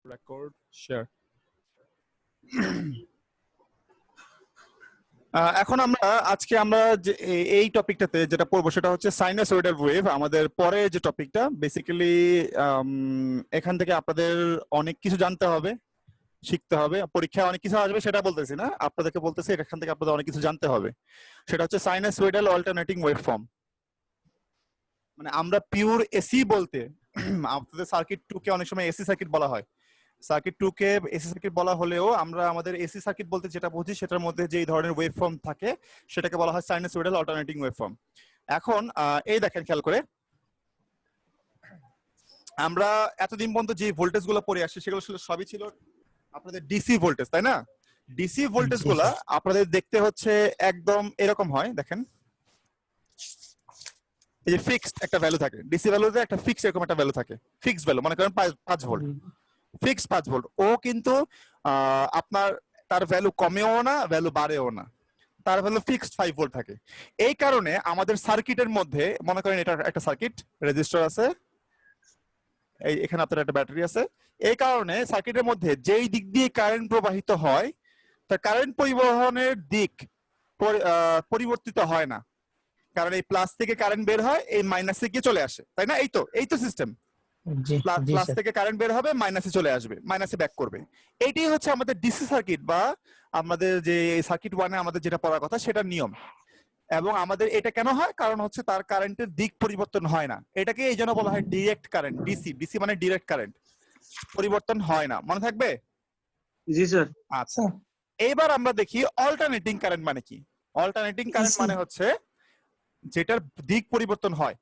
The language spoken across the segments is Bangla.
record share এখন আজকে আমরা যে এই টপিকটাতে যেটা পড়বো সেটা হচ্ছে সাইনাসয়েডাল ওয়েভ। আমাদের পরে যে টপিকটা বেসিক্যালি এখান থেকে আপনাদের অনেক কিছু জানতে হবে, শিখতে হবে। পরীক্ষায় অনেক কিছু আসবে সেটা বলতেছি না, আপনাদেরকে বলতেছি এখান থেকে আপনাদের অনেক কিছু জানতে হবে। সেটা হচ্ছে সাইনাসয়েডাল অল্টারনেটিং ওয়েভ ফর্ম। মানে আমরা পিওর এসি বলতে আপনাদের সার্কিট 2 কে অনেক সময় এসি সার্কিট বলা হয়। সার্কিট 2 কে এসি সার্কিট বলা হলেও আমরা আমাদের এসি সার্কিট বলতে যেটা বুঝি সেটার মধ্যে যে ধরনের ওয়েভ ফর্ম থাকে সেটাকে বলা হয় সাইনাসয়েডাল অল্টারনেটিং ওয়েভ ফর্ম। এখন এই দেখেন খেয়াল করে, আমরা এতদিন পর্যন্ত যে ভোল্টেজ গুলো পড়ে আসছে সেগুলো সবই ছিল আপনাদের ডিসি ভোল্টেজ, তাই না? ডিসি ভোল্টেজ গুলা আপনাদের দেখতে হচ্ছে একদম এরকম হয়। দেখেন এই যে ফিক্সড একটা ভ্যালু থাকে, ডিসি ভ্যালুতে একটা ফিক্সড এরকম একটা ভ্যালু থাকে, ফিক্সড ভ্যালু মনে করেন 5 ভোল্ট, ফিক্স 5 ভোল্ট। ও কিন্তু আপনার তার ভ্যালু কমেও না, ভ্যালু বাড়েও না, তার ভ্যালু ফিক্সড 5 ভোল্ট থাকে। এই কারণে আমাদের সার্কিটের মধ্যে মনে করেন এটা একটা সার্কিট, রেজিস্টার আছে, এই এখানে আপনার একটা ব্যাটারি আছে। এই কারণে সার্কিটের মধ্যে যেই দিক দিয়ে কারেন্ট প্রবাহিত হয় তার কারেন্ট পরিবহনের দিক পরিবর্তিত হয় না, কারণ এই প্লাস থেকে কারেন্ট বের হয়, এই মাইনাসে গিয়ে চলে আসে, তাই না? এই তো সিস্টেম। প্লাস থেকে কারেন্ট বের হবে, মাইনাসে চলে আসবে, মাইনাসে ব্যাক করবে। এইটাই হচ্ছে আমাদের ডিসি সার্কিট বা আমাদের যে সার্কিট 1 এ আমাদের যেটা পড়ার কথা সেটার নিয়ম। এবং আমাদের এটা কেন হয়? কারণ হচ্ছে তার কারেন্টের দিক পরিবর্তন হয় না। এটাকে এই জন্য বলা হয় ডিরেক্ট কারেন্ট। ডিসি ডিসি মানে ডিরেক্ট কারেন্ট, পরিবর্তন হয় না। মনে থাকবে? জি স্যার। আচ্ছা, এইবার আমরা দেখি অল্টারনেটিং কারেন্ট মানে কি। অল্টারনেটিং কারেন্ট মানে হচ্ছে যেটার দিক পরিবর্তন হয়।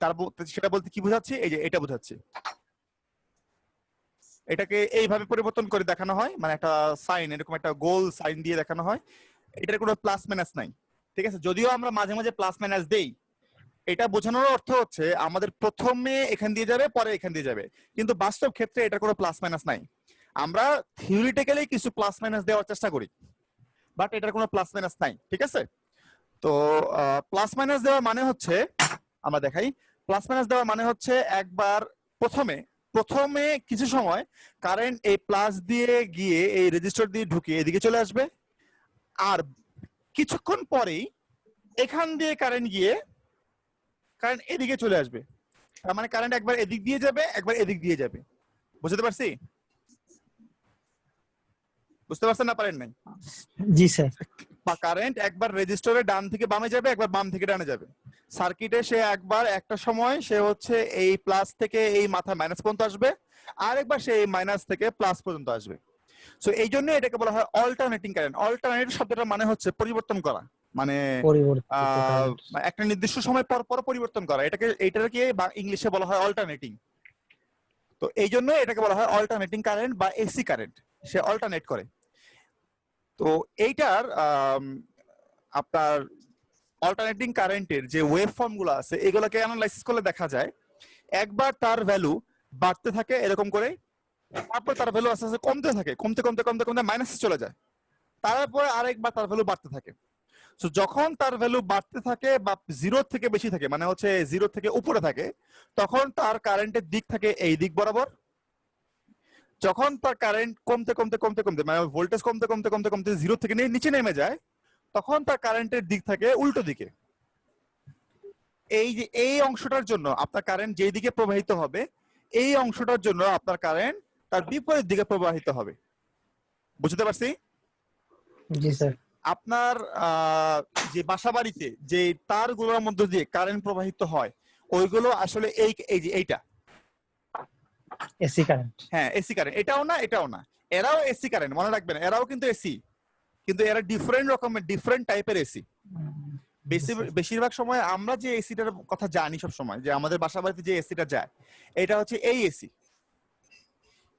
তার সেটা বলতে কি বোঝাচ্ছি? এই যে এটা বোঝাচ্ছি। এটাকে এইভাবে পরিবর্তন করে দেখানো হয়, মানে একটা সাইন, এরকম একটা গোল সাইন দিয়ে দেখানো হয়। এটার কোনো প্লাস মাইনাস নাই, ঠিক আছে? যদিও আমরা মাঝে মাঝে প্লাস মাইনাস দেই, এটা বোঝানোর অর্থ হচ্ছে আমাদের প্রথমে এখান দিয়ে যাবে, পরে এখান দিয়ে যাবে, কিন্তু বাস্তব ক্ষেত্রে এটার কোনো প্লাস মাইনাস নাই। আমরা থিওরিটিক্যালি কিছু প্লাস মাইনাস দেওয়ার চেষ্টা করি, বাট এটার কোনো প্লাস মাইনাস নাই, ঠিক আছে? তো প্লাস মাইনাস দেওয়া মানে হচ্ছে, আমরা দেখাই, প্লাস মাইনাস দেওয়া মানে হচ্ছে একবার প্রথমে কিছু সময় কারেন্ট এই প্লাস দিয়ে গিয়ে এই রেজিস্টার দিয়ে ঢুকে এদিকে চলে আসবে, আর কিছুক্ষণ পরেই এখান দিয়ে কারেন্ট গিয়ে কারেন্ট এদিকে চলে আসবে। তার মানে কারেন্ট একবার এদিক দিয়ে যাবে, একবার এদিক দিয়ে যাবে। বুঝতে পারছি? বুঝতে পারছেন না পারেন নাই? জি স্যার। কারেন্ট একবার রেজিস্টারের ডান থেকে বামে যাবে, একবার বাম থেকে ডানে যাবে। সার্কিটে সে একবার একটা সময় সে হচ্ছে এই প্লাস থেকে এই মাথা মাইনাস পর্যন্ত আসবে, আর একবার সে এই মাইনাস থেকে প্লাস পর্যন্ত আসবে। সো এই জন্য এটাকে বলা হয় অল্টারনেটিং কারেন্ট। অল্টারনেট শব্দটার মানে হচ্ছে পরিবর্তন করা, মানে একটা নির্দিষ্ট সময় পর পর পরিবর্তন করা। এটাকে ইংলিশে বলা হয় অল্টারনেটিং। তো এই জন্য এটাকে বলা হয় অল্টারনেটিং কারেন্ট বা এসি কারেন্ট, সে অল্টারনেট করে। তো এইটার আপনার অল্টারনেটিং কারেন্টের যে ওয়েভ ফর্ম গুলো আছে এগুলোকে অ্যানালাইসিস করলে দেখা যায় একবার তার ভ্যালু বাড়তে থাকে এরকম করে, তারপর তার ভ্যালু আস্তে আস্তে কমতে থাকে, কমতে কমতে কমতে কমতে মাইনাসে চলে যায়, তারপরে আরেকবার তার ভ্যালু বাড়তে থাকে। তো যখন তার ভ্যালু বাড়তে থাকে বা 0 থেকে বেশি থাকে, মানে হচ্ছে 0 থেকে উপরে থাকে, তখন তার কারেন্টের দিক থাকে এই দিক বরাবর। যখন তার কারেন্ট কমতে কমতে কমতে কমতে মানে ভোল্টেজ কমতে কমতে কমতে কমতে 0 থেকে নিচে নেমে যায়, তখন তার কারেন্টের দিক থাকে উল্টো দিকে। এই যে এই অংশটার জন্য আপনার কারেন্ট যেই দিকে প্রবাহিত হবে, এই অংশটার জন্য আপনার কারেন্ট তার বিপরীত দিকে প্রবাহিত হবে। বুঝতে পারছি? জি স্যার। আপনার যে বাসাবাড়িতে যে তারগুলোর মধ্যে দিয়ে কারেন্ট প্রবাহিত হয় ওইগুলো আসলে এইটা এসি কারেন্ট। হ্যাঁ, এসি কারেন্ট। এটাও না, এটাও না, এরাও এসি কারেন্ট, মনে রাখবেন, এরাও কিন্তু এসি, কিন্তু এরা ডিফারেন্ট রকমের, ডিফারেন্ট টাইপের এসি। বেশিরভাগ সময় আমরা যে এসিটার কথা জানি সব সময়, যে আমাদের বাসাবাড়িতে যে এসিটা যায়, এটা হচ্ছে এই এসি।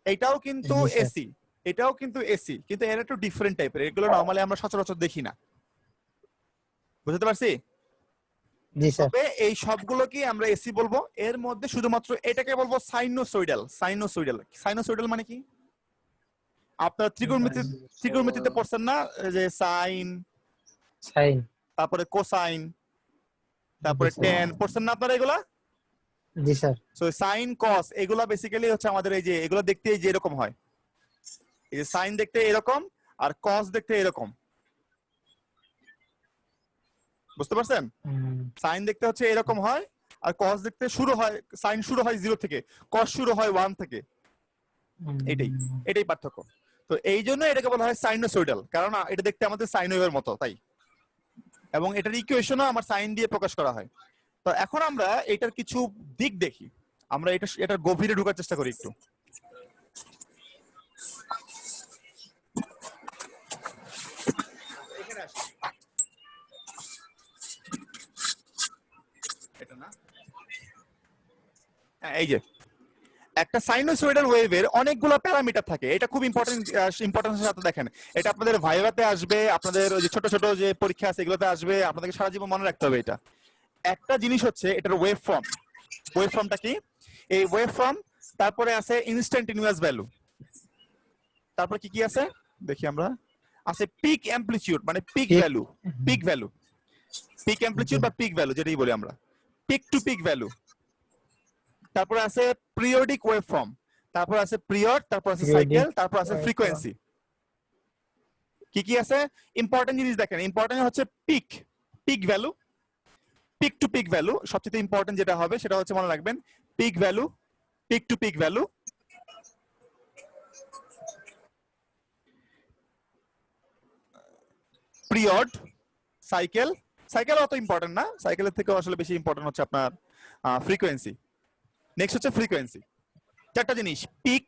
এটাও কিন্তু এসি, এটাও কিন্তু এসি, কিন্তু এরা একটু ডিফারেন্ট টাইপের। এগুলো নরমালি আমরা সচরাচর দেখি না। বুঝতে পারছি? তবে এই সবগুলোকে আমরা এসি বলবো। এর মধ্যে শুধুমাত্র এটাকে বলবো সাইনোসয়েডাল। সাইনোসয়েডাল, সাইনোসয়েডাল মানে কি? আপনার ত্রিকোণমিতিতে পড়ছেন না, যে সাইন, তারপরে কোসাইন, তারপরে ট্যান, পড়ছেন না আপনারা এগুলা? জি স্যার। সো সাইন কস এগুলা বেসিক্যালি হচ্ছে আমাদের এই যে এগুলো দেখতে এই যে এরকম হয়, এই যে সাইন দেখতে এরকম আর কস দেখতে এরকম, বুঝতে পারছেন? সাইন দেখতে হচ্ছে এরকম হয় আর কস দেখতে শুরু হয়, সাইন শুরু হয় 0 থেকে, কস শুরু হয় 1 থেকে। এটাই এটাই পার্থক্য। তো এই জন্য এটাকে বলা হয় সাইনোসয়েডাল, কারণ এটা দেখতে আমাদের সাইন ওয়েভের মতো তাই, এবং এটার ইকুয়েশনও আমার সাইন দিয়ে প্রকাশ করা হয়। তো এখন আমরা এটার কিছু দিক দেখি, আমরা এটার গভীরে ঢোকার চেষ্টা করি একটু। এখানে আসি, এটা না, হ্যাঁ এই যে একটা সাইনোসয়েডাল ওয়েভের অনেকগুলো প্যারামিটার থাকে, এটা খুব ইম্পর্টেন্সের সাথে দেখেন, এটা আপনাদের ভাইভাতে আসবে, আপনাদের ওই যে ছোট ছোট যে পরীক্ষা আছে এগুলোতে আসবে, আপনাদেরকে সারা জীবন মনে রাখতে হবে এটা। একটা জিনিস হচ্ছে এটার ওয়েভ ফর্ম। ওয়েভ ফর্মটা কি? এই ওয়েভ ফর্ম, তারপরে আছে ইনস্ট্যান্টিনিয়াস ভ্যালু, তারপর কি কি আছে দেখি আমরা, আছে পিক অ্যামপ্লিটিউড মানে peak value, peak value, peak amplitude বা পিক ভ্যালু যেটাই বলি আমরা, পিক টু পিক ভ্যালু। তারপর আছে পিরিয়ডিক ওয়েভ ফর্ম, তারপর আছে পিরিয়ড, তারপর আছে সাইকেল, তারপর আছে ফ্রিকোয়েন্সি। কি কি আছে ইম্পর্টেন্ট জিনিস দেখেন, ইম্পর্টেন্ট হচ্ছে peak, peak value, peak to peak value সবচেয়ে ইম্পর্টেন্ট যেটা হবে সেটা হচ্ছে মনে রাখবেন peak value, peak to peak value, period, cycle, cycle অত ইম্পর্টেন্ট না, সাইকেলের থেকে আসলে বেশি ইম্পর্টেন্ট হচ্ছে আপনার ফ্রিকোয়েন্সি। নেক্সট হচ্ছে ফ্রিকোয়েন্সি। চারটা জিনিস, peak,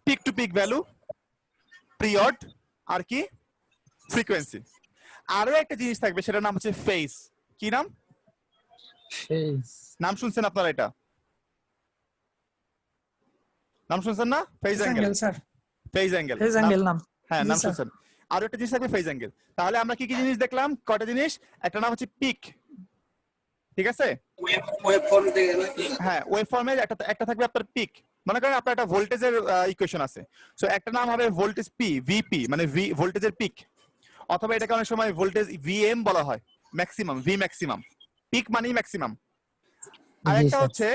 peak to peak value, period, আর কি ফ্রিকোয়েন্সি। আরো একটা জিনিস থাকবে সেটার নাম হচ্ছে ফেজ। কি নাম? ফেজ। নাম শুনছেন আপনারা? এটা নাম শুনছেন না? Phase angle sir. Phase angle, phase angle নাম। হ্যাঁ জি নাম স্যার। শুনছেন। আরো একটা জিনিস থাকবে ফেজ অ্যাঙ্গেল। তাহলে আমরা কি কি জিনিস দেখলাম? কয়টা জিনিস, একটা নাম হচ্ছে পিক, ঠিক আছে, হ্যাঁ ওয়েভ ফর্মে একটা থাকবে আপনার পিক। মনে করেন আপনার একটা ভোল্টেজের ইকুয়েশন আছে, সো একটা নাম হবে ভোল্টেজ পি, ভিপি মানে ভি ভোল্টেজের পিক, অথবা এটাকে অনেক সময় ভোল্টেজ ভিএম বলা হয়, ম্যাক্সিমাম, ভি ম্যাক্সিমাম, পিক মানেই ম্যাক্সিমাম। আর জি একটা স্যার। হচ্ছে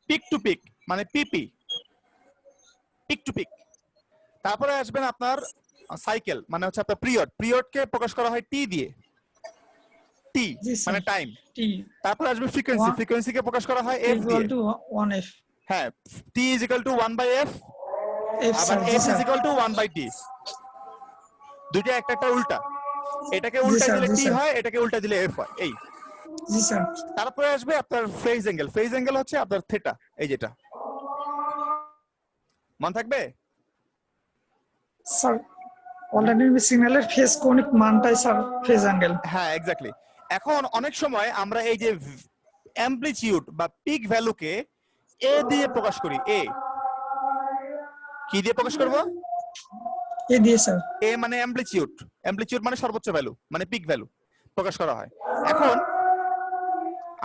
পিক টু পিক মানে পিপি, পিক টু পিক। তারপরে আসবেন আপনার সাইকেল মানে হচ্ছে আপনার পিরিয়ড, পিরিয়ডকে প্রকাশ করা হয় টি দিয়ে, টি জি স্যার। মানে টাইম। টি তারপরে আসবে ফ্রিকোয়েন্সি, ফ্রিকোয়েন্সিকে প্রকাশ করা হয় এফ দিয়ে, ইকুয়াল টু 1f। হ্যাঁ T is equal to 1/f, F আবার স্যার। জি F is sir. Equal to 1/t। দুইটা একটা একটা উল্টা, এটাকে জি উল্টা স্যার, দিলে জি টি স্যার। হয়, এটাকে উল্টা দিলে এফ হয়, এই। জি স্যার। তারপরে আসবে আপনার ফেজ অ্যাঙ্গেল, ফেজ অ্যাঙ্গেল হচ্ছে আপনার থিটা, এই যেটা মনে থাকবে। স্যার অল্টারনেটিভ সিগন্যালের ফেজ কোণিক মানটাই স্যার ফেজ অ্যাঙ্গেল। হ্যাঁ এক্স্যাক্টলি। এখন অনেক সময় আমরা এই যে অ্যামপ্লিটিউড বা পিক ভ্যালুকে এ দিয়ে প্রকাশ করি, এ কি দিয়ে প্রকাশ করব? এ দিয়ে স্যার। এ মানে অ্যামপ্লিটিউড, অ্যামপ্লিটিউড মানে সর্বোচ্চ ভ্যালু মানে পিক ভ্যালু প্রকাশ করা হয়। এখন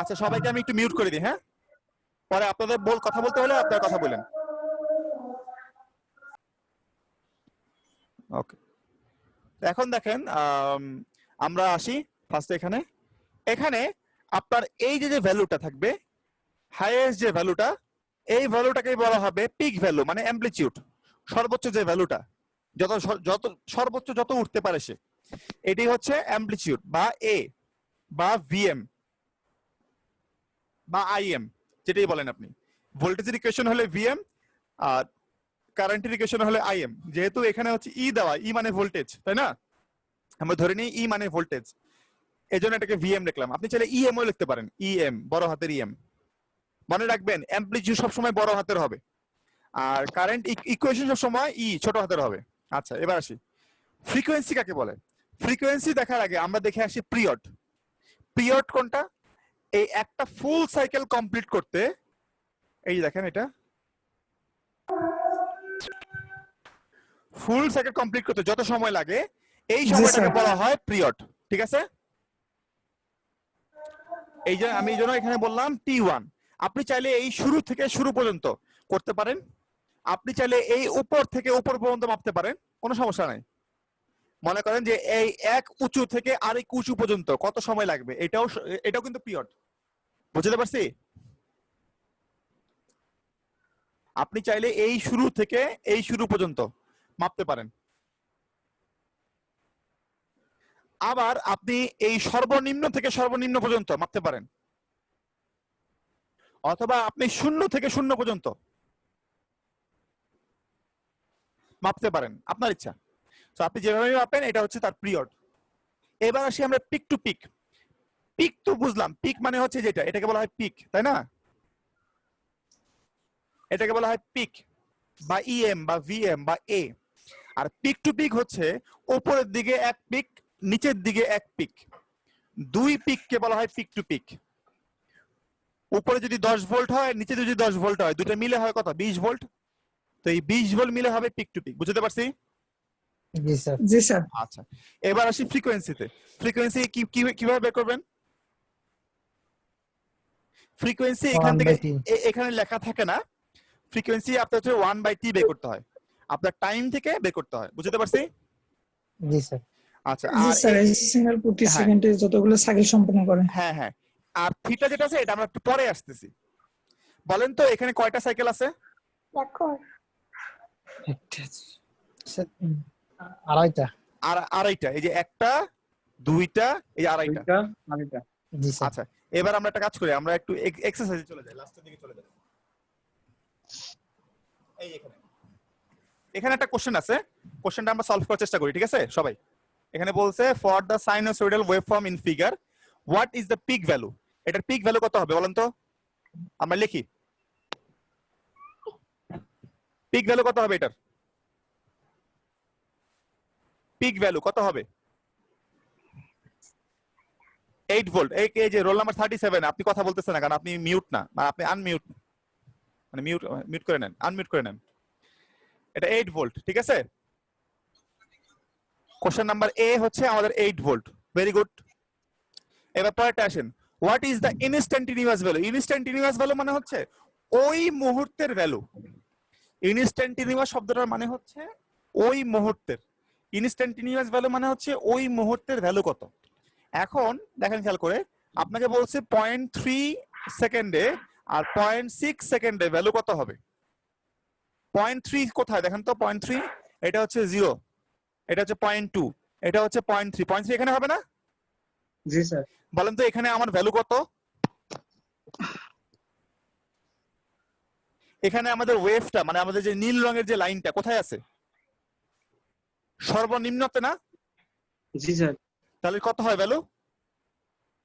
আচ্ছা সবাইকে আমি একটু মিউট করে দিই, হ্যাঁ, পরে আপনাদের কথা বলতে হলে আপনারা কথা বলেন। ওকে, এখন দেখেন আমরা আসি ফার্স্টে এখানে, এখানে আপনার এই যে ভ্যালুটা থাকবে, হাইয়েস্ট যে ভ্যালুটা, এই ভ্যালুটাকে বলা হবে পিক ভ্যালু মানে অ্যামপ্লিটিউড, সর্বোচ্চ যে ভ্যালুটা, যত যত সর্বোচ্চ যত উঠতে পারে সে, এটি হচ্ছে অ্যামপ্লিটিউড বা এ বা ভিএম বা আইএম, যেটাই বলেন আপনি। ভোল্টেজের ইকুয়েশন হলে ভিএম আর কারেন্টের ইকুয়েশন হলে আইএম। যেহেতু এখানে হচ্ছে ই দেওয়া, ই মানে ভোল্টেজ, তাই না, আমরা ধরে নিই ই মানে ভোল্টেজ, এই জন্য এটাকে ভিএম লিখলাম। আপনি চাইলে ইএম ও লিখতে পারেন, ইএম বড় হাতের ইএম। মনে রাখবেন অ্যামপ্লিটিউড সবসময় বড় হাতের হবে, আর কারেন্ট ইকুয়েশন সবসময় ই ছোট হাতের হবে। আচ্ছা এবার আসি ফ্রিকোয়েন্সি কাকে বলে। ফ্রিকোয়েন্সি দেখার আগে আমরা দেখে আসি পিরিয়ড। পিরিয়ড কোনটা? এই একটা ফুল সাইকেল কমপ্লিট করতে, এই দেখেন এটা ফুল সাইকেল কমপ্লিট করতে যত সময় লাগে এই সময়টাকে বলা হয় পিরিয়ড, ঠিক আছে। এই যে আমি এই জন্য এখানে বললাম T1। আপনি চাইলে এই শুরু থেকে শুরু পর্যন্ত করতে পারেন, আপনি চাইলে এই উপর থেকে উপর পর্যন্ত মাপতে পারেন, কোনো সমস্যা নাই। মনে করেন যে এই এক উঁচু থেকে আরেক উঁচু পর্যন্ত কত সময় লাগবে, এটাও কিন্তু পিরিয়ড। বুঝতে পারছি? আপনি চাইলে এই শুরু থেকে এই শুরু পর্যন্ত মাপতে পারেন। আবার আপনি এই সর্বনিম্ন থেকে সর্বনিম্ন পর্যন্ত মাপতে পারেন, অথবা আপনি শূন্য থেকে শূন্য পর্যন্ত মাপতে পারেন, আপনার ইচ্ছা। তো আপনি যেভাবে মাপেন এটা হচ্ছে তার পিরিয়ড। এবার আসি আমরা পিক টু পিক। পিক তো বুঝলাম, পিক মানে হচ্ছে যেটা, এটাকে বলা হয় পিক, তাই না? এটাকে বলা হয় পিক বা ইএম বা ভিএম বা এ। আর পিক টু পিক হচ্ছে উপরের দিকে এক পিক, নিচের দিকে এক পিক, দুই পিককে বলা হয় পিক টু পিক। উপরে যদি 10 ভোল্ট হয়, নিচে যদি 10 ভোল্ট হয়, দুটো মিলে হয় কত? 20 ভোল্ট। তো এই 20 ভোল্ট মিলে হবে পিক টু পিক। বুঝতে পারছি? জি স্যার। জি স্যার। আচ্ছা, এবার আসি ফ্রিকোয়েন্সিতে। ফ্রিকোয়েন্সি কিভাবে বের করবেন? ফ্রিকোয়েন্সি এখান থেকে 1/t। এখানে লেখা থাকে না। ফ্রিকোয়েন্সি আপনার হচ্ছে 1/t বের করতে হয়, আপনার টাইম থেকে বের করতে হয়। বুঝতে পারছি? জি স্যার। আচ্ছা, জি আর স্যার, এই সিগন্যাল প্রতি হ্যাঁ সেকেন্ডে যতগুলো সাইকেল সম্পন্ন করে। হ্যাঁ হ্যাঁ, আর থিটা যেটা আছে এটা আমরা একটু পরে আসতেছি। বলেন তো এখানে কয়টা সাইকেল আছে? স্যার, আড়াইটা। আর আড়াইটা। এই যে একটা, দুইটা, এই আড়াইটা। জি স্যার। আচ্ছা, এবার আমরা একটা কাজ করি, আমরা একটু এক্সারসাইজে চলে যাই, লাস্টের দিকে চলে যাই। এই এখানে এখানে একটা কোশ্চেন আছে, কোশ্চেনটা আমরা সলভ করার চেষ্টা করি, ঠিক আছে সবাই? এখানে বলছে for the sinusoidal waveform in figure what is the peak value. এটার পিক ভ্যালু কত হবে বলেন তো? আমরা লিখি, পিক ভ্যালু কত হবে? এটার পিক ভ্যালু কত হবে? 8 ভোল্ট। এই যে রোল নাম্বার 37, আপনি কথা বলতেছেন না কারণ আপনি মিউট না, বা আপনি আনমিউট, মানে মিউট করে নেন, আনমিউট করে নেন। এটা 8 ভোল্ট, ঠিক আছে? কোশ্চেন নাম্বার এ হচ্ছে আমাদের 8 ভোল্ট। Very good. এবার পরেরটা আসেন, what is the instantaneous value. Instantaneous value মানে হচ্ছে ওই মুহূর্তের ভ্যালু। ইনস্ট্যান্টিনিয়াস শব্দটার মানে হচ্ছে ওই মুহূর্তের। ইনস্ট্যান্টিনিয়াস ভ্যালু মানে হচ্ছে ওই মুহূর্তের ভ্যালু কত। এখন দেখেন খেয়াল করে, আপনাকে বলছে 0.3 সেকেন্ডে আর 0.6 সেকেন্ডে ভ্যালু কত হবে? 0.3 কোথায় দেখেন তো? 0.3 এটা হচ্ছে 0, এটা হচ্ছে 0.2, এটা হচ্ছে 0.3। 0.3 এখানে হবে না? জি স্যার। বলেন তো এখানে আমার ভ্যালু কত? এখানে আমাদের ওয়েভটা, মানে আমাদের যে নীল রঙের যে লাইনটা কোথায় আছে? সর্বনিম্নতে না? জি স্যার। তাহলে কত হয় ভ্যালু?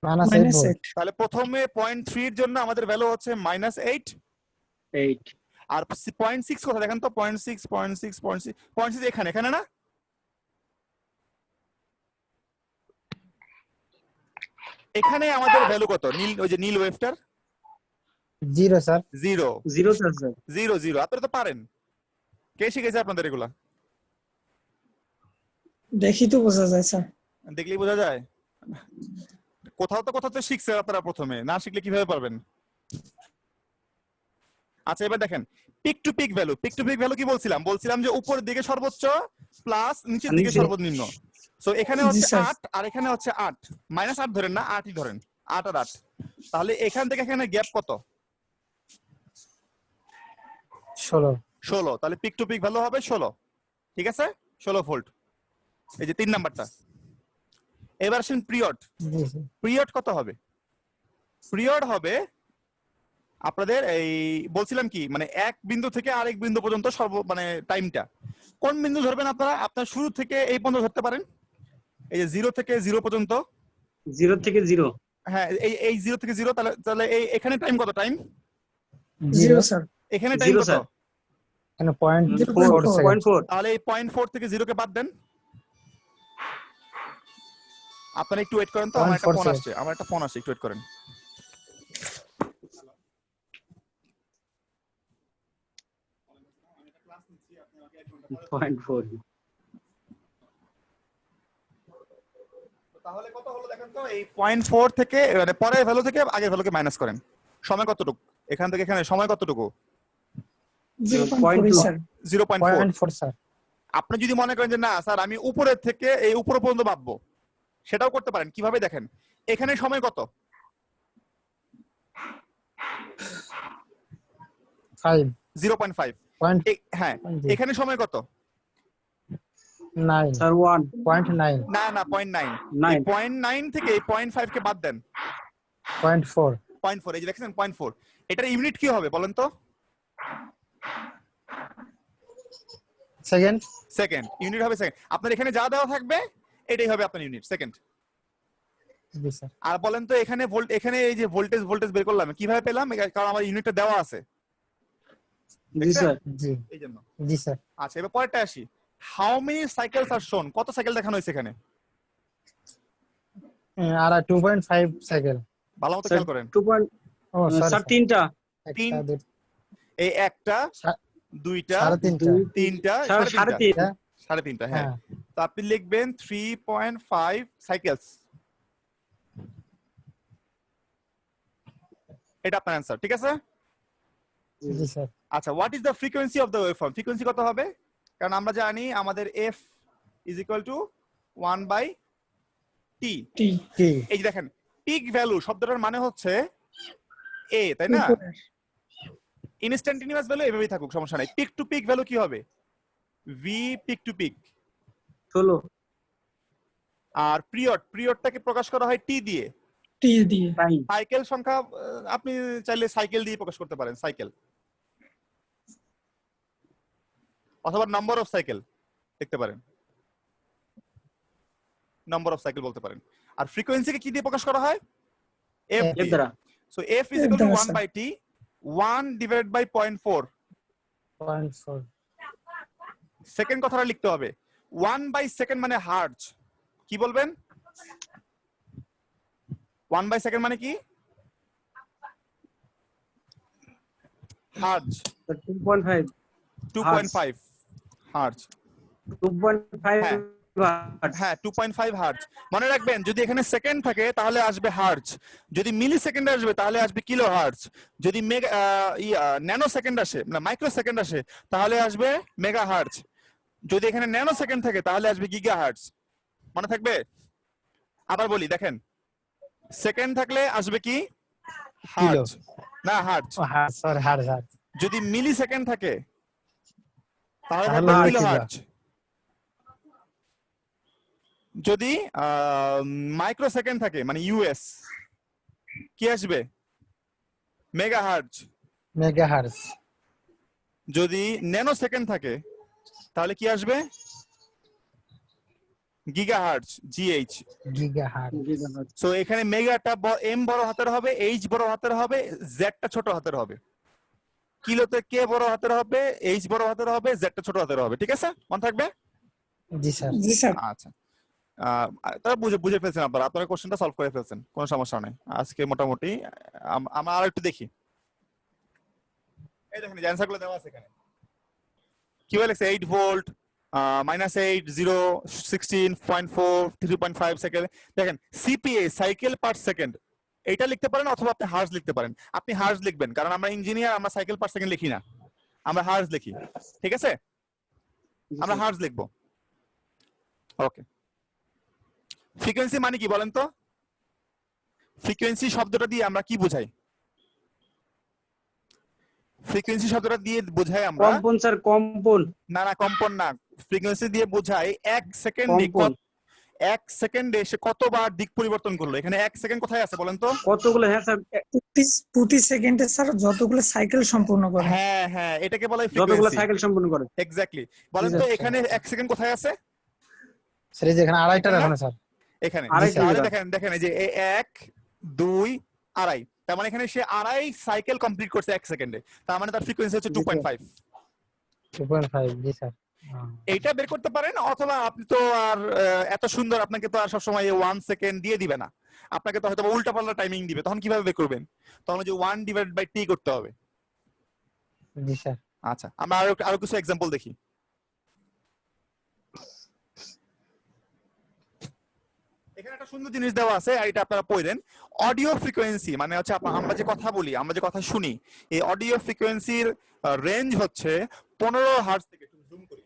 -8 minus volt. 8। তাহলে প্রথমে 0.3 এর জন্য আমাদের ভ্যালু হচ্ছে -8। আর 0.6 কোথায় দেখেন তো? 0.6 0.6 0.6 0.6 এখানে, এখানে না? এখানে আমাদের ভ্যালু কত নীল, ওই যে নীল ওয়েভটার? 0 স্যার। 0 0 স্যার। 0 0। আপনারা তো পারেন, কে শিখেছে আপনাদের এগুলা? দেখি তো বোঝা যায় স্যার। দেখলেই বোঝা যায়। কোথাও তো শিখছে আপনারা, প্রথমে না শিখলে কিভাবে পারবেন? আচ্ছা, এবার দেখেন peak to peak value. Peak to peak value কি বলছিলাম? বলছিলাম যে উপরের দিকে সর্বোচ্চ প্লাস নিচের দিকে নিচে। সর্বনিম্ন। সো এখানে জি হচ্ছে স্যার। 8 আর এখানে হচ্ছে 8, -8 ধরেন না, 8ই ধরেন, 8 আর 8। তাহলে এখান থেকে এখানে গ্যাপ কত? 16। 16। তাহলে পিক টু পিক ভ্যালু হবে 16, ঠিক আছে? 16 ভোল্ট। এই যে 3 নাম্বারটা। এবার আসেন পিরিয়ড। জি স্যার। পিরিয়ড কত হবে? পিরিয়ড হবে আপনাদের এই বলছিলাম কি, মানে এক বিন্দু থেকে আরেক বিন্দু পর্যন্ত মানে টাইমটা কোন বিন্দু ধরবেন আপনারা? আপনার শুরু থেকে এই পর্যন্ত ধরতে পারেন, এই যে 0 থেকে 0 পর্যন্ত। 0 থেকে 0। হ্যাঁ, এই 0 থেকে 0। তাহলে তাহলে এই এখানে টাইম কত? Time 0 sir. এখানে টাইম 0 কত? স্যার। এখানে 0.4 সেকেন্ড। 0.4। তাহলে এই 0.4 থেকে 0 কে বাদ দেন। আপনারা একটু ওয়েট করেন তো, আমার একটা 0.4 ফোন সেকেন্ড। আসছে, আমার একটা ফোন আসছে, একটু ওয়েট করেন। তাহলে কত হলো দেখেন তো? এই 0.4 থেকে, মানে পরের ভ্যালু থেকে আগের ভ্যালুকে মাইনাস করেন। সময় কতটুকু এখান থেকে এখানে? সময় কতটুকু? 0.4 স্যার। 0.4। 0.4 স্যার। আপনি যদি মনে করেন যে না স্যার আমি উপরের থেকে এই উপর পর্যন্ত ভাববো, সেটাও করতে পারেন। কিভাবে দেখেন, এখানে সময় কত? 5। 0.5। পয়েন্ট হ্যাঁ, এখানে সময় কত? 9 স্যার 1 0.9 না না 0.9। এই 9 0.9 থেকে এই 0.5 কে বাদ দেন। 0.4 0.4, এই যে দেখছেন 0.4, এটার ইউনিট কি হবে বলেন তো? সেকেন্ড। সেকেন্ড, ইউনিট হবে সেকেন্ড। আপনার এখানে যা দেওয়া থাকবে এটাই হবে আপনার ইউনিট, সেকেন্ড। জি স্যার। আর বলেন তো এখানে এখানে এই যে ভোল্টেজ বের করলাম কিভাবে পেলাম? কারণ আমার ইউনিটটা দেওয়া আছে। জি স্যার জি এই জন্য। জি স্যার। আচ্ছা, এবার পরেরটা আসি। হাউ মেনি সাইকেলস আর শোন? কত সাইকেল দেখানো হয়েছে এখানে? আর 2.5 সাইকেল। ভালো মতো স্যার খেয়াল করেন। 2 পয়েন্ট ও সরি স্যার তিনটা তিন। একটা এই একটা, দুইটা, সাড়ে তিনটা। তিনটা, স্যার সাড়ে তিনটা। 3.5 সাড়ে তিনটা, হ্যাঁ। হ্যাঁ তো আপনি লিখবেন 3.5 সাইকেলস। এটা আপনার অ্যান্সার, ঠিক আছে? জি স্যার। আচ্ছা, what is the frequency of the waveform? Frequency কত হবে? কারণ আমরা জানি আমাদের f is equal to 1/t। টি কি এই যে দেখেন, পিক ভ্যালু শব্দটার মানে হচ্ছে a, তাই না? উপরের ইনস্ট্যান্টিনিয়াস ভ্যালু এভাবেই থাকুক, সমস্যা নাই। পিক টু পিক ভ্যালু কি হবে? v peak to peak. 16 আর পিরিয়ডটাকে প্রকাশ করা হয় t দিয়ে। টি দিয়ে টাইম সাইকেল সংখ্যা আপনি চাইলে সাইকেল দিয়ে প্রকাশ করতে পারেন, সাইকেল, অথবা নাম্বার অফ সাইকেল লিখতে পারেন, নাম্বার অফ সাইকেল বলতে পারেন। আর ফ্রিকোয়েন্সিকে কি দিয়ে প্রকাশ করা হয়? f এর দিয়ে। দ্বারা so f is equal to 1/t, 1 divided by 0.4। 0.4 second কথাটা লিখতে হবে। 1/সেকেন্ড মানে হার্জ। কি বলবেন? 1/সেকেন্ড মানে কি? হার্জ। 2.5 2.5 হার্জ। 2.5 হ্যাঁ হ্যাঁ, 2.5 হার্জ। মনে রাখবেন, যদি এখানে সেকেন্ড থাকে তাহলে আসবে হার্জ, যদি মিলি সেকেন্ড আসবে তাহলে আসবে কিলো হার্জ, যদি ন্যানো সেকেন্ড আসে না মাইক্রো সেকেন্ড আসে তাহলে আসবে মেগা হার্জ, যদি এখানে ন্যানো সেকেন্ড থাকে তাহলে আসবে গিগা হার্জ। মনে থাকবে? আবার বলি, দেখেন, সেকেন্ড থাকলে আসবে কি? কিলো। হার্জ, না হার্জ। ও হ্যাঁ সরি হার্জ। যদি মিলি সেকেন্ড থাকে তাহলে তাহলে থাকবে হবে কিলো কিলো। হার্জ। যদি মাইক্রো সেকেন্ড থাকে মানে ইউএস, কি আসবে? Mega hertz. Mega hertz. যদি ন্যানো সেকেন্ড থাকে তাহলে কি আসবে? Giga hertz, GH. Giga hertz. So এখানে মেগাটা এম বড় হাতের হবে, এইচ বড় হাতের হবে, জেডটা ছোট হাতের হবে। কিলোতে কে বড় হাতের হবে, এইচ বড় হাতের হবে, জেডটা ছোট হাতের হবে, ঠিক আছে? মনে থাকবে? জি স্যার। জি স্যার। আচ্ছা, তারা বুঝে ফেলছেন, আপনারা কোশ্চেনটা সলভ করে ফেলছেন, কোনো সমস্যা নেই। আজকে মোটামুটি আমরা আর একটু দেখি। এই দেখেন, অ্যান্সার গুলো দেওয়া আছে এখানে। কি বলে 8 ভোল্ট, -8, 0, 16.4, 3.5 সেকেন্ড। দেখেন, সিপিএ সাইকেল পার সেকেন্ড, এটা লিখতে পারেন অথবা আপনি হার্জ লিখতে পারেন। আপনি হার্জ লিখবেন কারণ আমরা ইঞ্জিনিয়ার, আমরা সাইকেল পার সেকেন্ড লিখি না, আমরা হার্জ লিখি, ঠিক আছে? আমরা হার্জ লিখবো। ওকে, ফ্রিকোয়েন্সি মানে কি বলেন তো? ফ্রিকোয়েন্সি শব্দটা দিয়ে আমরা কি বোঝাই? ফ্রিকোয়েন্সি শব্দটা দিয়ে বোঝাই আমরা, কম্পন স্যার কম্পন না না কম্পন না, ফ্রিকোয়েন্সি দিয়ে বোঝাই 1 সেকেন্ডে কম্পন 1 সেকেন্ডে সে কতবার দিক পরিবর্তন করলো। এখানে 1 সেকেন্ড কোথায় আছে বলেন তো? কতগুলো হ্যাঁ স্যার প্রতি সেকেন্ডে স্যার যতগুলো সাইকেল সম্পূর্ণ করে হ্যাঁ হ্যাঁ, এটাকে বলা হয় যতগুলো ফ্রিকোয়েন্সি। সাইকেল সম্পূর্ণ করে এক্স্যাক্টলি। বলেন তো এখানে 1 সেকেন্ড কোথায় আছে? স্যার এই যে এখানে আড়াইটা দেখানো স্যার। এখানে। আড়াইটা তাহলে দেখানো। দেখেন এই যে 1 2 আড়াই, তার মানে এখানে সে আড়াই সাইকেল কমপ্লিট করছে 1 সেকেন্ডে, তার মানে তার ফ্রিকোয়েন্সি হচ্ছে 2.5। 2.5 জি স্যার। এইটা বের করতে পারেন, অথবা আপনি তো আর এত সুন্দর, আপনাকে তো আর সবসময় 1 সেকেন্ড দিয়ে দিবে না, আপনাকে তো হয়তো উল্টা পাল্টা টাইমিং দিবে, তখন কিভাবে বের করবেন? তখন যে 1/t করতে হবে। জি স্যার। আচ্ছা, আমরা আরো কিছু এক্সাম্পল দেখি। এখানে একটা সুন্দর জিনিস দেওয়া আছে, আর এটা আপনারা পড়েন। অডিও ফ্রিকোয়েন্সি মানে হচ্ছে আমরা যে কথা বলি, আমরা যে কথা শুনি, এই অডিও ফ্রিকোয়েন্সির রেঞ্জ হচ্ছে 15 হার্জ থেকে, একটু জুম করি,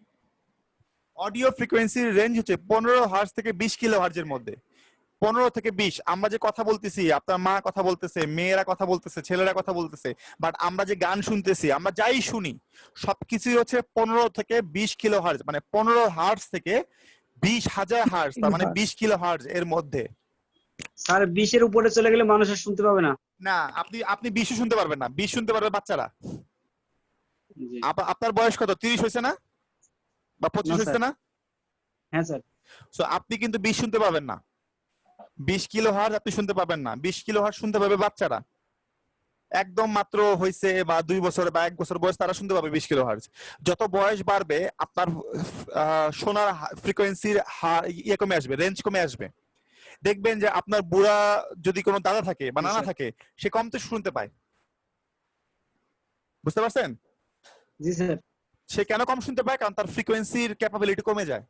অডিও ফ্রিকোয়েন্সির রেঞ্জ হচ্ছে 15 হার্জ থেকে 20 কিলো হার্জের মধ্যে। 15 থেকে 20 আমরা যে কথা বলতেছি, আপনার মা কথা বলতেছে, মেয়েরা কথা বলতেছে, ছেলেরা কথা বলতেছে, বাট আমরা যে গান শুনতেছি, আমরা যাই শুনি সবকিছুই হচ্ছে 15 থেকে 20 কিলো হার্জ, মানে 15 হার্জ থেকে 20,000 হার্জ, তার মানে 20 কিলো হার্জ এর মধ্যে। স্যার 20 এর উপরে চলে গেলে মানুষ আর শুনতে পাবে না। না, আপনি আপনি 20 শুনতে পারবেন না, 20 শুনতে পারবে বাচ্চারা। জি। আপনার বয়স কত, 30 হয়েছে না বা 25 না, হয়েছে স্যার। না? হ্যাঁ স্যার। সো আপনি কিন্তু 20 শুনতে পাবেন না, 20 কিলো হার্জ আপনি শুনতে পাবেন না, 20 কিলো হার্জ শুনতে পাবে বাচ্চারা, একদম মাত্র হয়েছে বা 2 বছর বা 1 বছর বয়স, তারা শুনতে পাবে 20 কিলো হার্জ। যত বয়স বাড়বে আপনার শোনার ফ্রিকোয়েন্সির ইয়ে কমে আসবে, রেঞ্জ কমে আসবে। দেখবেন যে আপনার বুড়া যদি কোনো দাদা থাকে বা জি, নানা স্যার। থাকে, সে কম তো শুনতে পায়, বুঝতে পারছেন? জি স্যার। সে কেন কম শুনতে পায়? কারণ তার ফ্রিকোয়েন্সির ক্যাপাবিলিটি কমে যায়।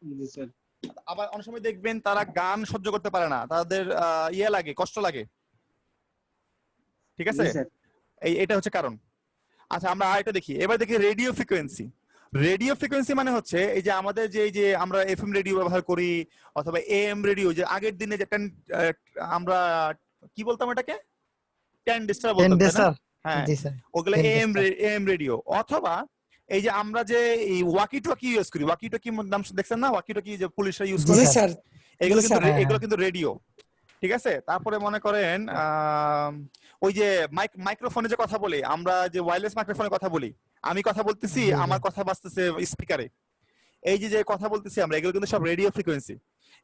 জি স্যার। আবার অনেক সময় দেখবেন তারা গান সহ্য করতে পারে না, তাদের ইয়ে লাগে, কষ্ট লাগে, ঠিক আছে? জি স্যার। এটা হচ্ছে কারণ। আচ্ছা, আমরা আরেকটা দেখি, এবার দেখি রেডিও ফ্রিকোয়েন্সি। রেডিও ফ্রিকোয়েন্সি মানে হচ্ছে এই যে আমাদের যে এই যে আমরা এফএম রেডিও ব্যবহার করি অথবা এএম রেডিও, যে আগের দিনে যেটা আমরা কি বলতাম এটাকে, ট্যানডিস্টার বলতাম, তাই না? টেন্ডেসার। হ্যাঁ, জি স্যার। ওগুলো এএম টেন্ডেসার। AM radio. অথবা এই যে আমরা যে এই ওয়াকি টকি ইউজ করি, ওয়াকি টকি নাম দেখছেন না, ওয়াকি টকি যে পুলিশরা ইউজ জি করে, জি স্যার। স্যার। এগুলো জি কিন্তু স্যার। হ্যাঁ এগুলো হ্যাঁ। কিন্তু রেডিও, ঠিক আছে? তারপরে মনে করেন ওই যে মাইক্রোফোনে যে কথা বলি আমরা, যে ওয়্যারলেস মাইক্রোফোনে কথা বলি, আমি কথা বলতেছি, জি জি। আমার কথা বাজতেছে স্পিকারে, এই যে যে কথা বলতেছি আমরা, এগুলো কিন্তু সব রেডিও ফ্রিকোয়েন্সি।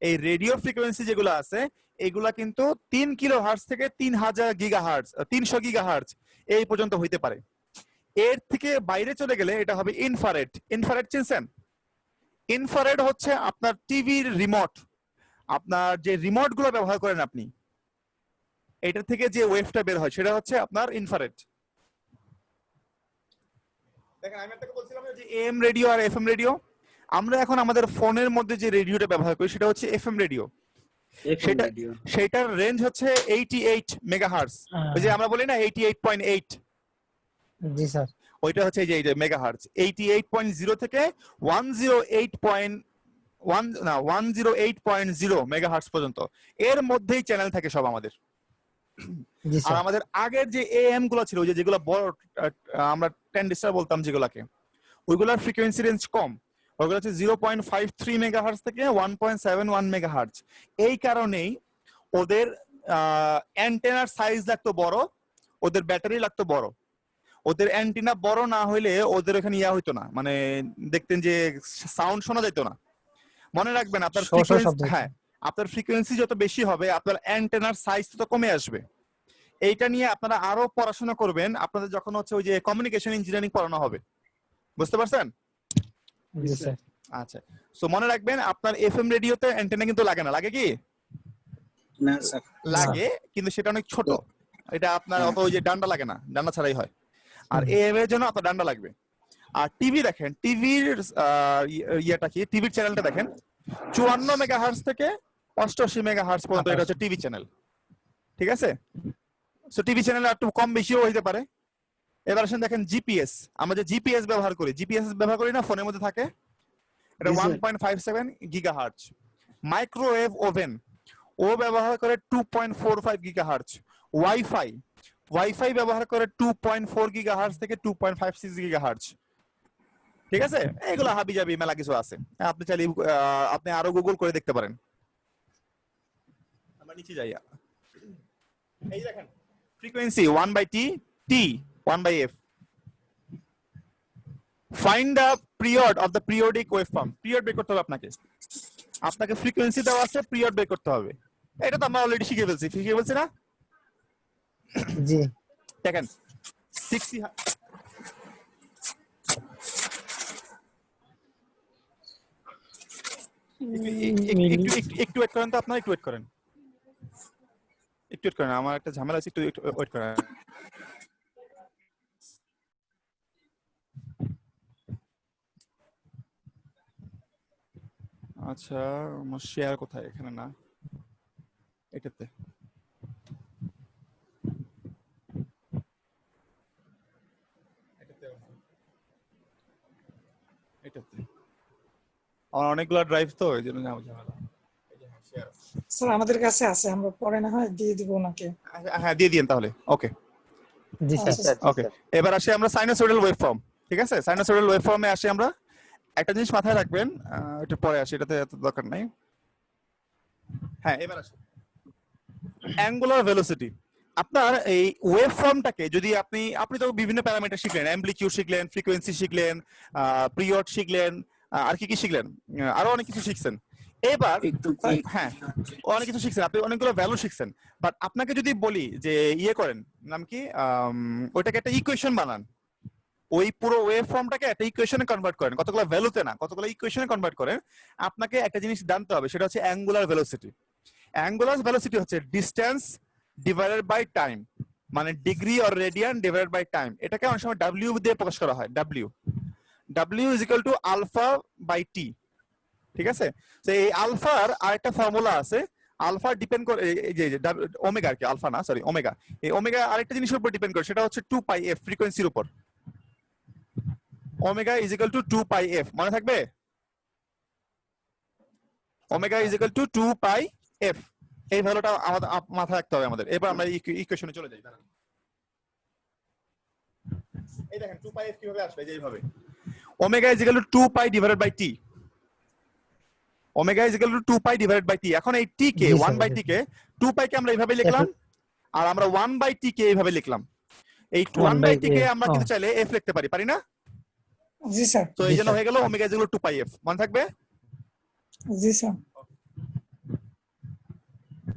এই রেডিও ফ্রিকোয়েন্সি যেগুলো আছে, এগুলা কিন্তু 3 কিলো হার্জ থেকে 3000 গিগা হার্জ, 300 গিগা হার্জ এই পর্যন্ত হইতে পারে। এর থেকে বাইরে চলে গেলে এটা হবে ইনফ্রারেড। ইনফ্রারেড চিনছেন? ইনফ্রারেড হচ্ছে আপনার টিভির রিমোট, আপনার যে রিমোট গুলো ব্যবহার করেন আপনি, এটা থেকে যে ওয়েভটা বের হয় সেটা হচ্ছে আপনার ইনফ্রারেড। দেখেন, আমি আপনাকে বলছিলাম যে এএম রেডিও আর এফএম রেডিও, আমরা এখন আমাদের ফোনের মধ্যে যে রেডিওটা ব্যবহার করি সেটা হচ্ছে এফএম রেডিও। এফএম সেটা রেডিও। সেটার রেঞ্জ হচ্ছে 88 মেগাহার্জ। ওই যে আমরা বলি না 88.8, জি স্যার। ওইটা হচ্ছে এই যে মেগাহার্জ। 88.0 থেকে 108.1 না 108.0 মেগাহার্জ পর্যন্ত, এর মধ্যেই চ্যানেল থাকে সব আমাদের। জি আর স্যার। আমাদের আগের যে এএম গুলো ছিল, ওই যে যেগুলো বড় আমরা ট্যানডিস্টার বলতাম যেগুলাকে, ওইগুলোর ফ্রিকোয়েন্সি রেঞ্জ কম, ওইগুলো হচ্ছে 0.53 মেগাহার্জ থেকে 1.71 মেগাহার্জ। এই কারণেই ওদের অ্যান্টেনার সাইজ লাগতো বড়, ওদের ব্যাটারি লাগতো বড়। ওদের অ্যান্টেনা বড় না হইলে ওদের এখানে ইয়া হইতো না, মানে দেখতেন যে সাউন্ড শোনা যেত না। মনে রাখবেন, আপনার শো শো ফ্রিকোয়েন্সি, শব্দ হচ্ছে। হ্যাঁ, আপনার ফ্রিকোয়েন্সি যত বেশি হবে আপনার অ্যান্টেনার সাইজ তত কমে আসবে। এইটা নিয়ে আপনারা আরো পড়াশোনা করবেন আপনাদের যখন হচ্ছে ওই যে কমিউনিকেশন ইঞ্জিনিয়ারিং পড়ানো হবে, বুঝতে পারছেন? জি স্যার। আচ্ছা, সো মনে রাখবেন আপনার এফএম রেডিওতে অ্যান্টেনা কিন্তু লাগে না, লাগে কি? না স্যার। লাগে, কিন্তু সেটা অনেক ছোট। এটা আপনার অত ওই যে ডান্ডা লাগে না, ডান্ডা ছাড়াই হয়। আর হুম। এএম এর জন্য আপনার ডান্ডা লাগবে। আর টিভি দেখেন, টিভির ইয়েটা কি, টিভির চ্যানেলটা দেখেন, 54 মেগাহার্জ থেকে 88 মেগাহার্জ পর্যন্ত এটা হচ্ছে টিভি চ্যানেল, ঠিক আছে? সো টিভি চ্যানেল একটু কম বেশিও হইতে পারে। এবার আসেন দেখেন জিপিএস, আমরা যে জিপিএস ব্যবহার করি, জিপিএস ব্যবহার করি না, ফোনের মধ্যে থাকে, এটা জি, স্যার। 1.57 গিগাহার্জ। মাইক্রোওয়েভ ওভেন, ও ব্যবহার করে 2.45 গিগাহার্জ। ওয়াইফাই, ওয়াইফাই ব্যবহার করে 2.4 গিগাহার্জ থেকে 2.56 গিগাহার্জ, ঠিক আছে? এগুলো হাবিজাবি মেলা কিছু আছে, আপনি চাইলে আপনি আরো গুগল করে দেখতে পারেন। আমরা নিচে যাই, এই দেখেন frequency 1/t, t 1/f। Find the period of the periodic waveform. Period বের করতে হবে আপনাকে, আপনাকে ফ্রিকোয়েন্সি দেওয়া আছে, পিরিয়ড বের করতে হবে। এটা তো আমরা অলরেডি শিখে ফেলছি না? জি। দেখেন 60, একটু ওয়েট করেন তো, আপনারা একটু ওয়েট করেন, একটু ওয়েট করেন, আমার একটা ঝামেলা আছে, একটু ওয়েট করেন। আচ্ছা, আমার শেয়ার কোথায়? এখানে না, এটাতে। এটাতে আমার অনেকগুলো ড্রাইভ তো, এই জন্য ঝামেলা। শেয়ার আছে? স্যার আমাদের কাছে আছে, আমরা পরে না হয় দিয়ে দিব ওনাকে। হ্যাঁ দিয়ে দিন তাহলে। ওকে জি আচ্ছা স্যার। ওকে, এবার আসি আমরা সাইনোসয়েডাল ওয়েভফর্ম। ঠিক আছে, সাইনোসয়েডাল ওয়েভফর্মে আসি আমরা। একটা জিনিস মাথায় রাখবেন, একটু পরে আসি, এটাতে এত দরকার নাই। হ্যাঁ এবার আসি অ্যাঙ্গুলার ভেলোসিটি। আপনার এই ওয়েভ ফর্মটাকে যদি আপনি তো বিভিন্ন প্যারামিটার শিখলেন, অ্যাম্পলিটিউড শিখলেন, ফ্রিকোয়েন্সি শিখলেন, পিরিয়ড শিখলেন, আর কি কি শিখলেন, আরো অনেক কিছু শিখছেন। এবার একটু হ্যাঁ অনেক কিছু শিখছেন, আপনি অনেকগুলো ভ্যালু শিখছেন। বাট আপনাকে যদি বলি যে ইয়ে করেন, নাম কি, ওইটাকে একটা ইকুয়েশন বানান, ওই পুরো ওয়েভ ফর্মটাকে একটা ইকুয়েশনে কনভার্ট করেন, কতগুলো ভ্যালুতে না, কতগুলো ইকুয়েশনে কনভার্ট করেন, আপনাকে একটা জিনিস জানতে হবে, সেটা হচ্ছে অ্যাঙ্গুলার ভেলোসিটি। অ্যাঙ্গুলার ভেলোসিটি হচ্ছে ডিসটেন্স ডিভাইডেড বাই টাইম, মানে degree or radian divided by time. এটাকে অনেক সময় ডাব্লিউ দিয়ে প্রকাশ করা হয়, W. W is equal to alpha by T. ঠিক আছে, তো এই আলফার আরেকটা ফর্মুলা আছে, আলফা ডিপেন্ড করে এই যে ওমেগা, আর কি আলফা না সরি ওমেগা। এই ওমেগা আরেকটা জিনিসের উপর ডিপেন্ড করে, সেটা হচ্ছে 2 পাই এফ, ফ্রিকোয়েন্সির উপর। Omega is equal to 2 pi F, মনে থাকবে? Omega is equal to 2 pi F, এই ভ্যালুটা আমাদের মাথায় রাখতে হবে আমাদের। এবার আমরা ইকুয়েশনে চলে যাই। এই দেখেন 2 পাই এফ কিভাবে আসবে, এইভাবে omega is equal to 2 pi divided by T. Omega is equal to 2 pi divided by T. এখন এই টি কে, জি 1 স্যার, বাই টি কে, 2 পাই কে আমরা এইভাবে লিখলাম, আর আমরা 1 বাই টি কে এইভাবে লিখলাম। এই 1 বাই টি কে আমরা কিন্তু চাইলে এফ লিখতে পারি, পারি না? জি স্যার। তো এই জন্য হয়ে গেল omega is equal to 2 pi F, মনে থাকবে? জি স্যার।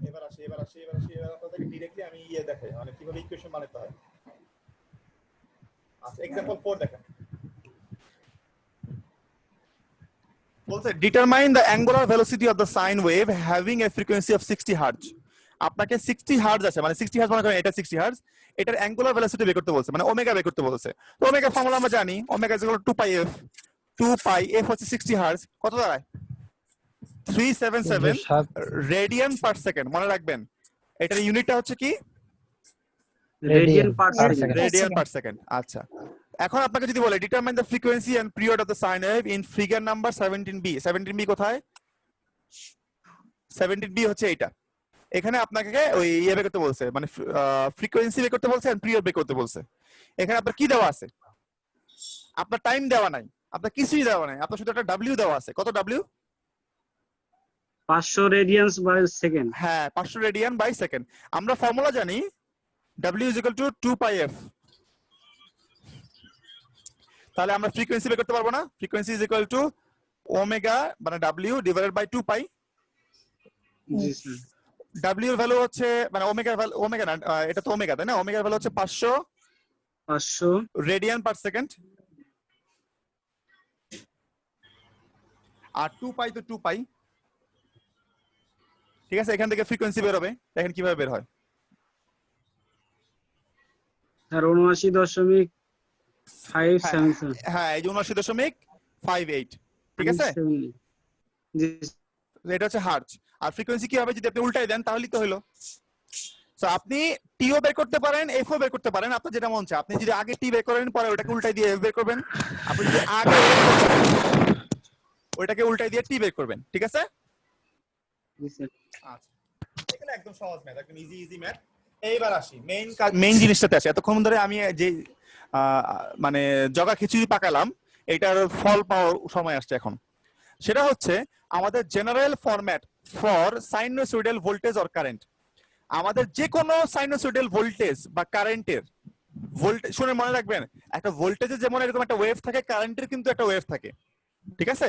এবার আপনাদেরকে ডাইরেক্টলি আমি দেখাই মানে কিভাবে ইকুয়েশন বানাতে হয়। আচ্ছা एग्जांपल 4 দেখেন, বলছে determine the angular velocity of the sine wave having a frequency of 60 hertz. আপনাকে 60 হার্টজ আছে, মানে 60 হার্টজ মনে করেন এটা 60 হার্টজ, এটার অ্যাঙ্গুলার ভেলোসিটি বের করতে বলছে, মানে ওমেগা বের করতে বলছে। তো ওমেগা ফর্মুলা আমরা জানি, omega is equal to 2 pi F. 2 pi F হচ্ছে 60 হার্টজ, কত দাঁড়ায়? 377 রেডিয়ান পার সেকেন্ড, মনে রাখবেন। এটার ইউনিটটা হচ্ছে কি? Radian per second. Radian per second. আচ্ছা, এখন আপনাকে যদি বলে determine the frequency and period of the sine wave in figure number 17b। 17b কোথায়? 17b হচ্ছে এইটা। এখানে আপনাকে ওই ইয়ে বের করতে বলছে, মানে ফ্রিকোয়েন্সি বের করতে বলছে এন্ড পিরিয়ড বের করতে বলছে। এখানে আপনার কি দেওয়া আছে? আপনার টাইম দেওয়া নাই, আপনার কিছুই দেওয়া নাই, আপনার শুধু একটা ডাব্লিউ দেওয়া আছে। কত ডাব্লিউ? 500 radians by second. হ্যাঁ 500 রেডিয়ান বাই সেকেন্ড। আমরা ফর্মুলা জানি w is equal to 2 pi f। তাহলে আমরা ফ্রিকোয়েন্সি বের করতে পারবো না? Frequency is equal to omega মানে w ডিভাইডেড বাই 2 পাই। জি স্যার। w এর ভ্যালু হচ্ছে মানে ওমেগা না, এটা তো ওমেগা তাই না? ওমেগার ভ্যালু হচ্ছে 500 রেডিয়ান পার সেকেন্ড, আর 2 পাই তো 2 পাই। ঠিক আছে, এখান থেকে ফ্রিকোয়েন্সি বের হবে, দেখেন কিভাবে বের হয়। স্যার 79.577। হ্যাঁ এই যে 79.58। ঠিক আছে, জি এটা হচ্ছে হার্টজ। আর ফ্রিকোয়েন্সি কি হবে যদি আপনি উল্টাই দেন, তাহলেই তো হলো। সো আপনি টিও বের করতে পারেন, এফও বের করতে পারেন, আপনার যেটা মন চায়। আপনি যদি আগে টি বের করেন, পরে ওটাকে উল্টাই দিয়ে এফ বের করবেন। আপনি যদি আগে এফ বের করেন, ওইটাকে উল্টাই দিয়ে টি বের করবেন। ঠিক আছে? স্যার। আচ্ছা, এখানে একদম সহজ ম্যাথ, একদম ইজি ম্যাথ। এইবার আসি মেইন জিনিসটাতে আসি। এতক্ষণ ধরে আমি যে মানে জগা খিচুড়ি পাকালাম, এটার ফল পাওয়ার সময় আসছে এখন। সেটা হচ্ছে আমাদের general format for sinusoidal voltage or current. আমাদের যে কোনো সাইনোসয়েডাল ভোল্টেজ বা কারেন্টের ভোল্টেজ শুনে মনে রাখবেন, একটা ভোল্টেজের যেমন এরকম একটা ওয়েভ থাকে, কারেন্টের কিন্তু একটা ওয়েভ থাকে। ঠিক আছে,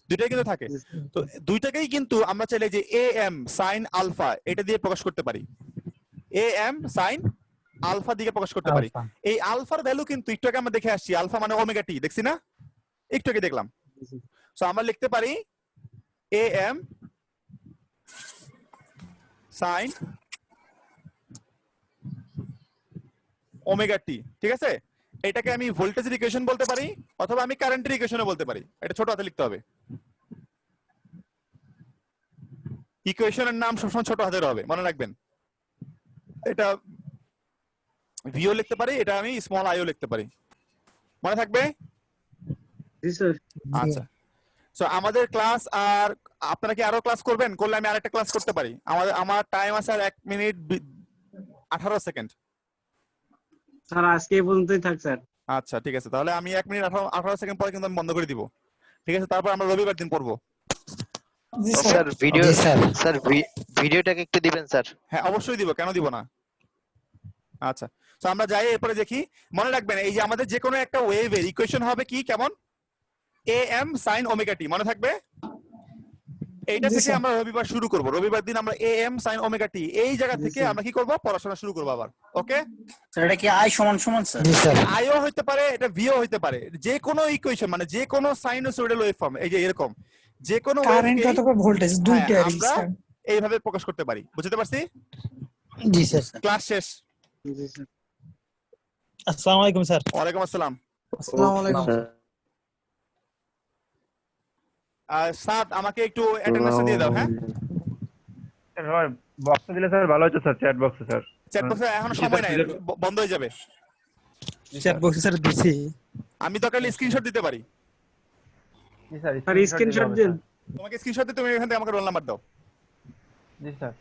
দুইটাই কিন্তু থাকে। তো দুইটাকেই কিন্তু আমরা চাইলে যে এ এম সাইন আলফা এটা দিয়ে প্রকাশ করতে পারি, এ এম সাইন আলফা দিয়ে প্রকাশ করতে পারি। এই আলফার ভ্যালু কিন্তু একটু আগে আমরা দেখে আসছি, আলফা মানে ওমেগা টি, দেখছি না? একটু আগে দেখলাম। সো আমরা লিখতে পারি A M sine omega t. ঠিক আছে, এটাকে আমি ভোল্টেজের ইকুয়েশন বলতে পারি, অথবা আমি কারেন্টের ইকুয়েশনও বলতে পারি। এটা ছোট হাতে লিখতে হবে, ইকুয়েশনের নাম সবসময় ছোট হাতের হবে, মনে রাখবেন। এটা ভিও লিখতে পারি, এটা আমি স্মল আইও লিখতে পারি, মনে থাকবে? জি স্যার। আচ্ছা, সো আমাদের ক্লাস, আর আপনারা কি আরো ক্লাস করবেন? করলে আমি আরেকটা ক্লাস করতে পারি। আমার টাইম আছে আর 1 মিনিট 18 সেকেন্ড। স্যার আজকে এই পর্যন্তই থাক স্যার। আচ্ছা ঠিক আছে, তাহলে আমি 1 মিনিট 18 সেকেন্ড পরে কিন্তু আমি বন্ধ করে দিব। ঠিক আছে, তারপর আমরা রবিবার দিন পড়বো। জি Okay. স্যার। স্যার ভিডিও জি স্যার। স্যার ভিডিওটাকে একটু দিবেন স্যার। হ্যাঁ অবশ্যই দিব, কেন দিব না। আচ্ছা, তো আমরা যাই এরপরে দেখি। মনে রাখবেন এই যে আমাদের যে কোনো একটা ওয়েভের ইকুয়েশন হবে কি, কেমন? am sin ওমেগা টি, মনে থাকবে? এইটা জি, থেকে স্যার। আমরা রবিবার শুরু করব। রবিবার দিন আমরা am sin ওমেগা টি এই জায়গা জি, থেকে স্যার। আমরা কি করব, পড়াশোনা শুরু করব আবার। ওকে, স্যার এটা কি আই সমান সমান স্যার? জি স্যার। আইও হইতে পারে, এটা ভিও হইতে পারে, যে কোনো ইকুয়েশন মানে যে কোনো সাইনোসয়েডাল ওয়েভফর্ম, এই যে এরকম যে কোনো কারেন্ট ওয়েভকে অথবা ভোল্টেজ দুইটারই আমরা স্যার। এইভাবে প্রকাশ করতে পারি। বুঝতে পারছি? জি স্যার। ক্লাস শেষ। জি স্যার। আসসালামু আলাইকুম স্যার। ওয়ালাইকুম আসসালাম। আসসালামু আলাইকুম। সাদ আমাকে একটু অ্যাটেন্ডেন্সটা দিয়ে দাও। হ্যাঁ, স্যার বক্সে দিলে স্যার ভালো হতো স্যার, চ্যাট বক্সে স্যার। চ্যাট বক্সে এখনো জি, সময় স্যার, নাই, জি, বন্ধ হয়ে যাবে। চ্যাট বক্সে স্যার দিছি। আমি দরকার হলে স্ক্রিনশট দিতে পারি। জি স্যার, স্যার স্ক্রিনশট দিন। তোমাকে স্ক্রিনশট দিয়ে তুমি এখান থেকে আমাকে রোল নাম্বার দাও। জি স্যার।